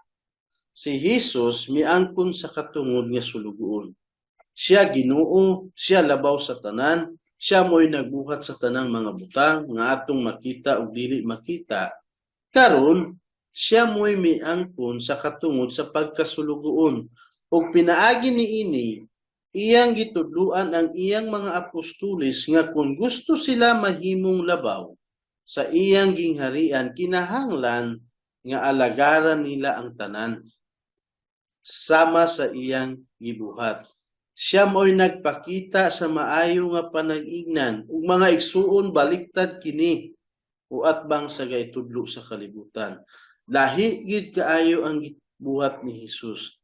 si Hesus miangkon sa katungod nga sulugoon. Siya Ginoo, siya labaw sa tanan, siya mo'y nagbuhat sa tanang mga butang nga atong makita ug dili makita. Karon siya mo'y miangkon sa katungod sa pagkasulugoon ug pinaagi niini iyang gitudluan ang iyang mga apostoles nga kung gusto sila mahimong labaw sa iyang gingharian kinahanglan nga alagaran nila ang tanan sama sa iyang gibuhat. Siya mo'y nagpakita sa maayo nga panag-ignan ug mga igsuon baliktad kini o atbang sa gaitudlo sa kalibutan. Lahi gid kaayo ang gibuhat ni Hesus.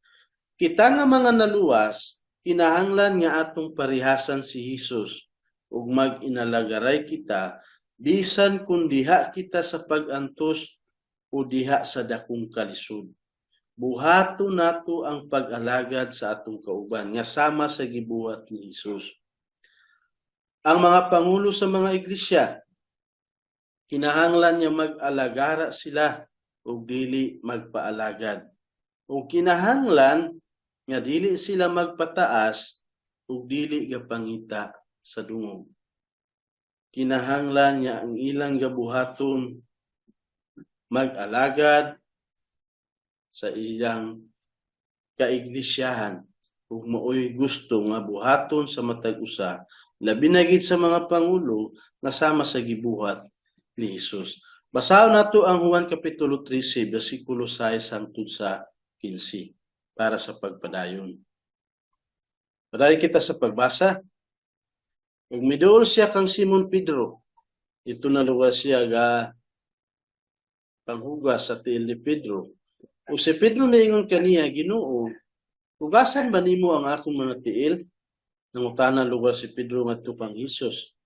Kita nga mga naluwas, kinahanglan nga atong parihasan si Hesus ug mag-inalagaray kita bisan kung diha kita sa pag-antos o diha sa dakong kalisod. Buhato nato ang pag-alagad sa atong kauban nga sama sa gibuhat ni Hesus. Ang mga pangulo sa mga iglesia kinahanglan nga mag-alagara sila ug dili magpaalagad. Ug kinahanglan nga dili sila magpataas ug dili gapangita sa dungog. Kinahanglan nga ang ilang gabuhaton mag-alagad sa ilang kaiglisyahan ug maoy gusto nga buhaton sa matag usa labi na gid sa mga pangulo nga sama sa gibuhat ni Hesus. Basahon nato ang Juan kapitulo 13 bersikulo 6 hangtod sa 15 para sa pagpadayon. Padayon kita sa pagbasa. Ug miduol siya kang Simon Pedro. Ito na lugar siya ga panghugas sa tiil ni Pedro. O si Pedro miingon kaniya, Ginoo, hugasan ba nimo ang akong mga tiil? Nangutana lugar si Pedro ngadto kang Hesus.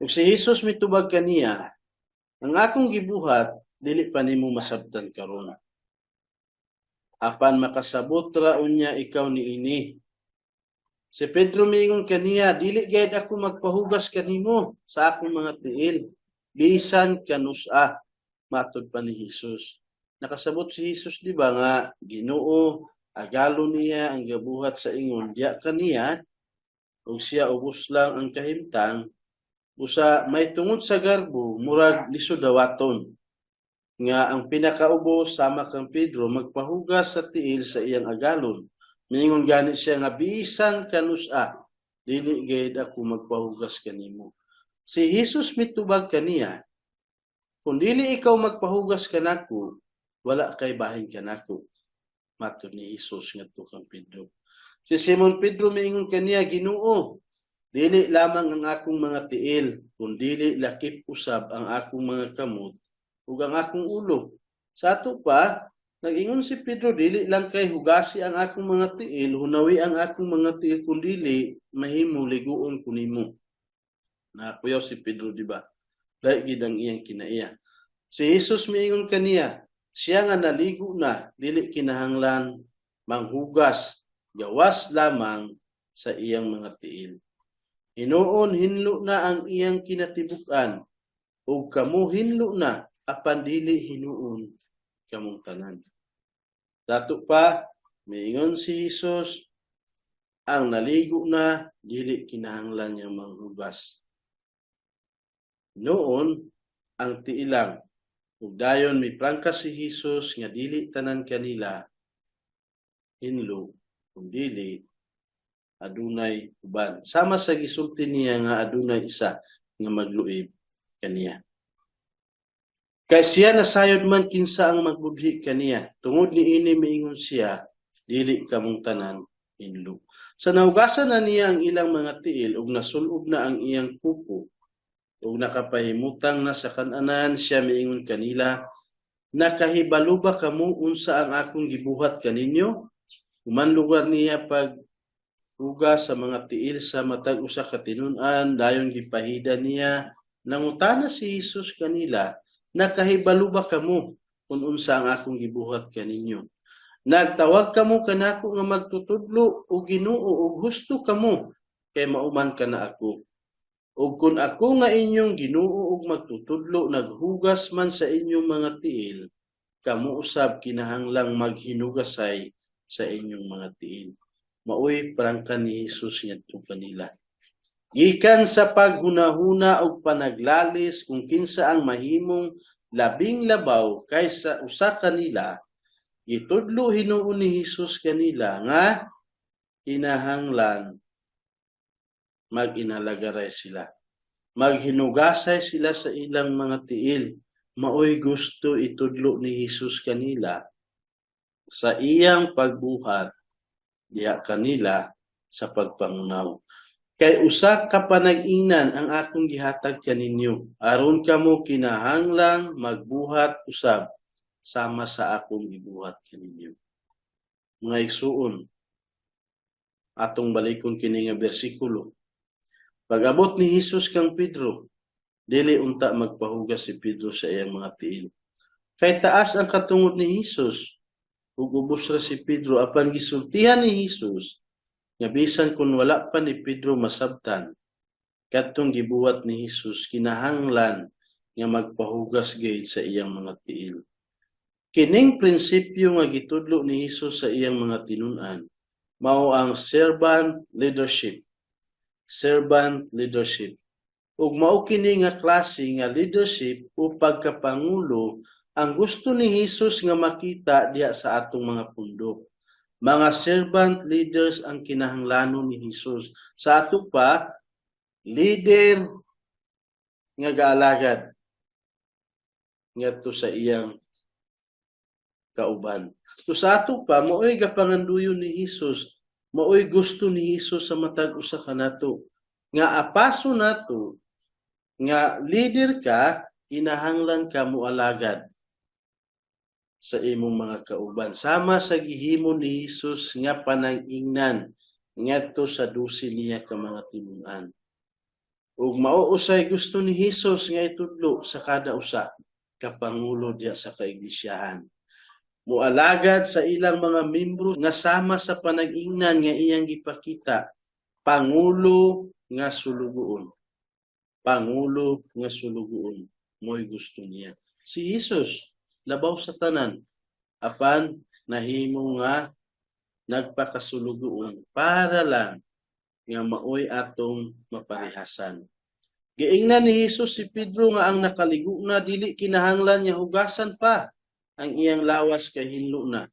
Ug si Hesus mitubag kaniya, ang akong gibuhat dili pa nimo masabtan karon. Apan makasabot ra unya ikaw niini. Si Pedro miingon kaniya, dili gayud ako magpahugas kanimo sa akong mga tiil, bisan kanusa, matud pa ni Hesus. Nakasabot si Hesus di ba nga Ginoo agalo niya ang gabuhat sa ingon diya kaniya ug siya ubos lang ang kahimtang usa may tungod sa garbo murag lisod dawaton nga ang pinakaubos sama kang Pedro magpahugas sa tiil sa iyang agalon. Mingon gani siya nga bisan kanusa dili gayud ako magpahugas kanimo. Si Hesus mitubag kaniya, kung dili ikaw magpahugas kanako, wala kay bahin kanako. matud ni Hesus ngadto kang Pedro. Si Simon Pedro miingon kaniya, Ginoo, dili lamang ang akong mga tiil, kundi lakip usab ang akong mga kamot ug ang akong ulo. Sa ato pa, nag-ingon si Pedro, dili lang kay hugasi ang akong mga tiil, hunawi ang akong mga tiil, kundi mahimo liguon kunimo. Nakuyaw si Pedro, di ba? Dahil gid ang iyang kinaiya. Si Jesus miingon kaniya, siya nga naligo na, dili kinahanglan manghugas, gawas lamang sa iyang mga tiil. Hinuon hinlo na ang iyang kinatibuk-an, ug kamo hinlo na, apan dili hinuon kamong tanan. Dato pa, miingon si Jesus, ang naligo na, dili kinahanglan niya manghugas. Noon, ang tiilang, ug dayon miprangka si Jesus nga dili tanan kanila hinlo, kung dili adunay uban. Sama sa gisulti niya nga adunay isa nga magluib kaniya. Kay siya nasayod man kinsa ang magbudhi kaniya. Tungod niini miingon siya, dili kamong tanan hinlo. Sa nahugasan na niya ang ilang mga tiil ug nasulob na ang iyang kuko ug nakapahimutang na sa kananan, siya miingon kanila, nakahibalo ba kamo unsa ang akong gibuhat kaninyo? Human lugar niya pag uga sa mga tiil sa matag usa ka tinun-an, dayon gipahida niya, nangutana si Jesus kanila, nakahibalo ba kamo kung unsa ang akong gibuhat kaninyo? Nagtawag kamo kanako nga magtutudlo o Ginoo ug husto kamo kay mauman kana ako. Ug kung ako nga inyong Ginoo ug magtutudlo, naghugas man sa inyong mga tiil, kamo usab kinahanglang maghinugasay sa inyong mga tiil. Maoy prangkan ni Jesus ngadto kanila. Gikan sa paghunahuna og panaglalis kung kinsa ang mahimong labing labaw kaysa usa kanila, gitudlo hinuon ni Jesus kanila nga kinahanglan mag-inalagaray sila. Maghinugasay sila sa ilang mga tiil. Maoy gusto itudlo ni Jesus kanila sa iyang pagbuhat diha kanila sa pagpangunaw. Kay usa ka panag-ingnan ang akong gihatag kaninyo, aron kamo kinahanglang magbuhat usab sama sa akong gibuhat kaninyo. Mga igsuon, atong balikon kini nga bersikulo. Pag-abot ni Jesus kang Pedro, dili unta magpahugas si Pedro sa iyang mga tiil. Kay taas ang katungod ni Jesus, ug ubos ra si Pedro, apan gisultihan ni Jesus nga bisan kung wala pa ni Pedro masabtan, kadtong gibuhat ni Jesus, kinahanglan nga magpahugas gayud sa iyang mga tiil. Kining prinsipyo nga gitudlo ni Jesus sa iyang mga tinun-an, mao ang servant leadership. Servant leadership. Ug mao kini nga klase nga leadership o pagkapangulo ang gusto ni Jesus nga makita diha sa atong mga pundok. Mga servant leaders ang kinahanglanon ni Jesus. Sa ato pa, leader nga gaalagad ngadto sa iyang kauban. So sa ato pa, maoy gapanganduyon ni Jesus, maoy gusto ni Jesus sa matag usa kanato nga apaso nato nga leader ka, kinahanglan ka moalagad sa imong mga kauban. Sama sa gihimo ni Jesus nga panag-ingnan ngadto sa 12 niya ka mga tinun-an. Ug mao usay gusto ni Jesus nga itudlo sa kada usa ka pangulo diha sa kaiglesiyahan. Mualagad sa ilang mga membro nga sama sa panag-ingnan nga iyang gipakita, pangulo nga sulugoon. Pangulo nga sulugoon. Mo'y gusto niya. Si Jesus, labaw sa tanan, apan nahimo nga nagpakasulugoon para lang nga maoy atong maparihasan. Giingnan ni Jesus si Pedro nga ang nakaligo na, dili kinahanglan niya hugasan pa ang iyang lawas kay hinlo na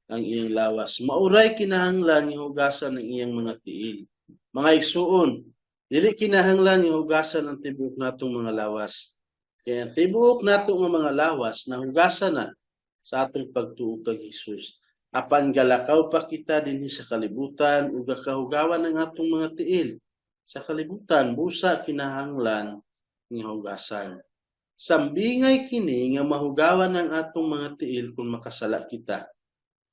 ang iyang lawas. Mauray kinahanglan niya hugasan ang iyang mga tiil. Mga igsuon, dili kinahanglan niya hugasan ang tibuok natong mga lawas. Kaya ang tibuok natong mga lawas na hugasan na sa atong pagtuo kay Jesus. apan galakaw pa kita dinhi sa kalibutan ug kahugawan ng atong mga tiil. Sa kalibutan busa kinahanglan nga hugasan. Sambingay kini nga mahugawan ng atong mga tiil kung makasala kita.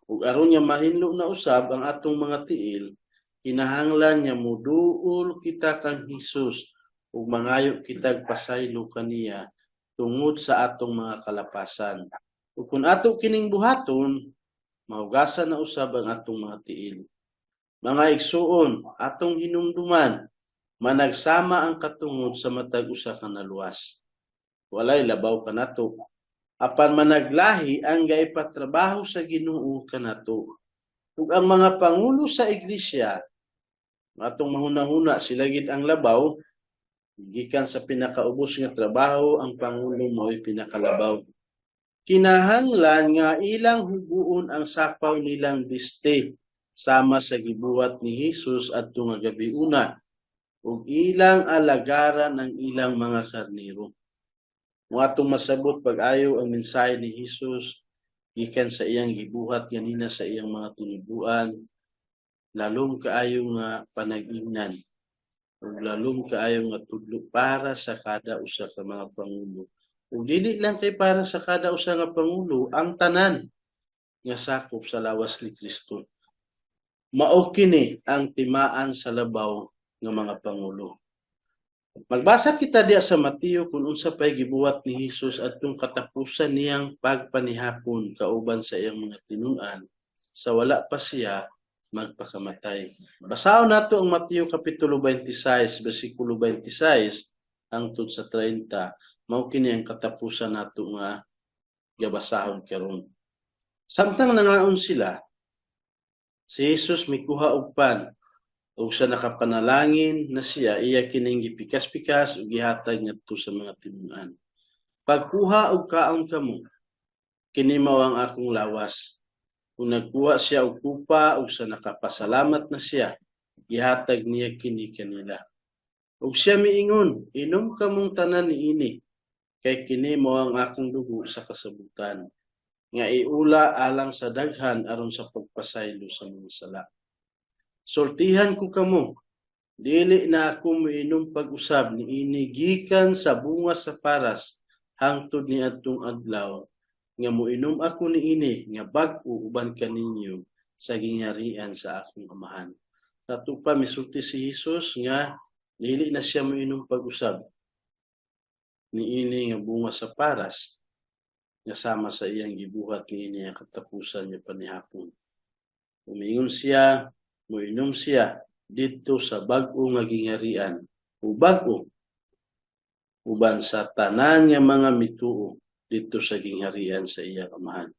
Ug aron nga mahinlo na usab ang atong mga tiil, kinahanglan nga muduol kita kang Hesus ug mangayo kitag pasaylo kaniya tungod sa atong mga kalapasan. Ug kung ato kining buhaton, mahugasan na usab ang atong mga tiil. Mga igsuon, atong hinumduman, managsama ang katungod sa matag usa ka naluwas. Walay labaw kanato. Apan managlahi ang gaipatrabaho sa Ginoo kanato. Ug ang mga pangulo sa iglesia, atong mahuna-huna sila gid ang labaw, gikan sa pinakaubos nga trabaho, ang pangulo mao'y pinakalabaw. Kinahanglan nga ilang huguon ang sapaw nilang diste sama sa gibuhat ni Hesus adto nga gabiuna ug ilang alagaran ang ilang mga karnero. Kung atong masabot pag-ayo ang mensahe ni Hesus gikan sa iyang gibuhat ganina sa iyang mga tinubuan, lalong kaayo nga panag-ingnan ug lalong kaayo nga tudlo para sa kada usa ka mga pangulo. Ug dili lang kay para sa kada usa nga pangulo, ang tanan nga sakop sa lawas ni Kristo. Mao kini ang timaan sa labaw nga mga pangulo. Magbasa kita diya sa Mateo kung unsa pay gibuhat ni Hesus adtong katapusan niyang pagpanihapon kauban sa iyang mga tinun-an sa wala pa siya magpakamatay. Basahon nato ang Mateo kapitulo 26 bersikulo 26 hangtod sa 30. Mao kini ang katapusan nato nga gabasahon karon. Samtang nangaon sila, si Hesus mikuha og pan ug sa nakapanalangin na siya iya kining gipikas-pikas ug gihatag ngadto sa mga tinun-an. Pagkuha og kaon kamo, kini mao ang akong lawas. Kung nagkuha siya og kupa ug sa nakapasalamat na siya, gihatag niya kini kanila. Ug siya miingon, inom kamong tanan niini, kay kini mao ang akong dugo sa kasabutan, nga iula alang sa daghan aron sa pagpasaylo sa mga sala. Sultihan ko kamo, dili na ako moinom pag-usab niini gikan sa bunga sa paras hangtod ni adtong adlaw nga moinom ako niini nga bag-o uban kaninyo sa gingharian sa akong Amahan. Sato pa misulti si Hesus nga dili na siya moinom pag-usab niini nga bunga sa paras nga sama sa iyang gibuhat niini nga katapusan nga panihapon. Umingon siya, moinom siya dito sa bag-o nga gingharian o bag-o uban sa tanan nga mga mituo dito sa gingharian sa iyang Amahan.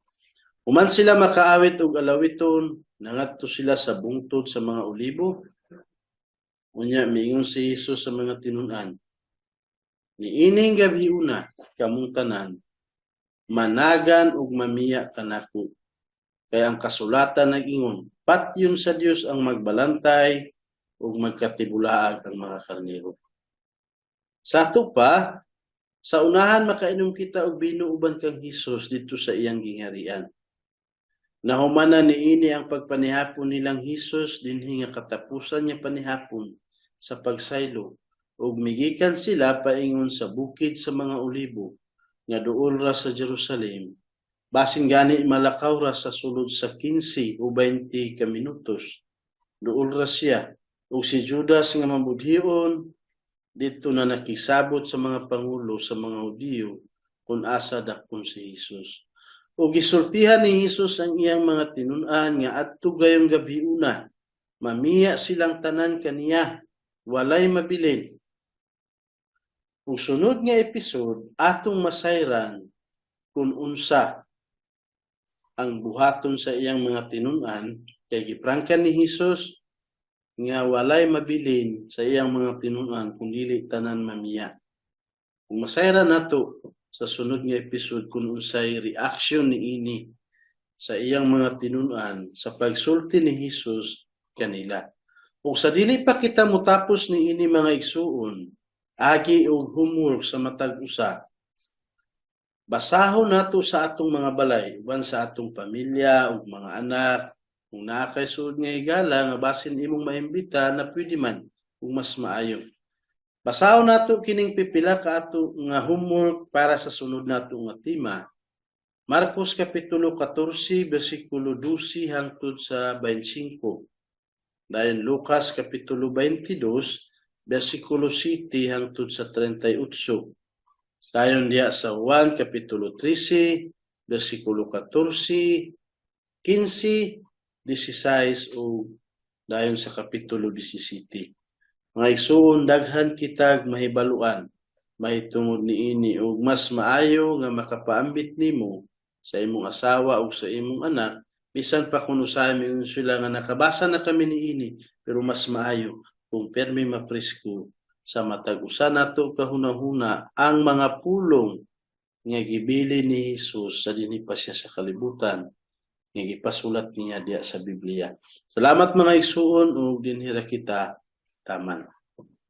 Human sila makaawit og alawiton, nangadto sila sa bungtod sa mga olibo. Unya miingon si Hesus sa mga tinun-an, niining gabiuna kamong tanan managan ug mamiya kanako. Kaya ang kasulatan nag-ingon, patyon sa Dios ang magbalantay ug magkatibulaag ang mga karnero. Sa ato pa, sa unahan makainom kita og bino uban kang Hesus dito sa iyang gingharian. Nahumana niini ang pagpanihapon nilang Hesus dinhi nga katapusan niya panihapon sa pagsaylo ug migikan sila paingon sa bukid sa mga olibo nga duol ra sa Jerusalem. Basin gani malakaw ra sa sulod sa 15 o 20 ka minutos. Duol ra siya ug si Judas nga mabudhion dito na nakisabot sa mga pangulo sa mga Hudiyo kung asa dakpon si Hesus. O gisultihan ni Hesus ang iyang mga tinun-an nga adto gayong gabiuna, mamiya silang tanan kaniya, walay mabilin. Ug sunod nga episode, atong masayran kung unsa ang buhaton sa iyang mga tinun-an, kay giprangkan ni Hesus nga walay mabilin sa iyang mga tinun-an kung dili tanan mamiya. Kung masayran nato sa sunod nga episode kung unsay reaction niini sa iyang mga tinun-an sa pagsulti ni Hesus kanila. Ug sa dili pa kita motapos niini mga igsuon, agi og humor sa matag usa. Basahon nato sa atong mga balay, uban sa atong pamilya ug mga anak, kung naa kay suod nga higala nga basin imong maimbita na pwede man kung mas maayo. Basahon nato kining pipila ka ato nga homework para sa sunod nato nga tema. Marcos Kapitulo 14, versikulo 12 hangtod sa 25. Dayon Lucas Kapitulo 22, versikulo 7 hangtod sa 38. Dayon diya sa Juan Kapitulo 13, versikulo 14, 15, 16 o dayon sa Kapitulo 17. Mga igsoon, daghan kitag mahibaluan, mahitungod niini ug mas maayo nga makapaambit nimo sa imong asawa ug sa imong anak, bisan pa kung usahay mi sila nga nakabasa na kami niini, pero mas maayo kung permi mapresko sa matag usa nato kahunahuna ang mga pulong nga gibili ni Hesus sa dinhi pa siya sa kalibutan nga gipasulat niya diya sa Biblia. Salamat mga igsoon ug dinhi ra kita taman.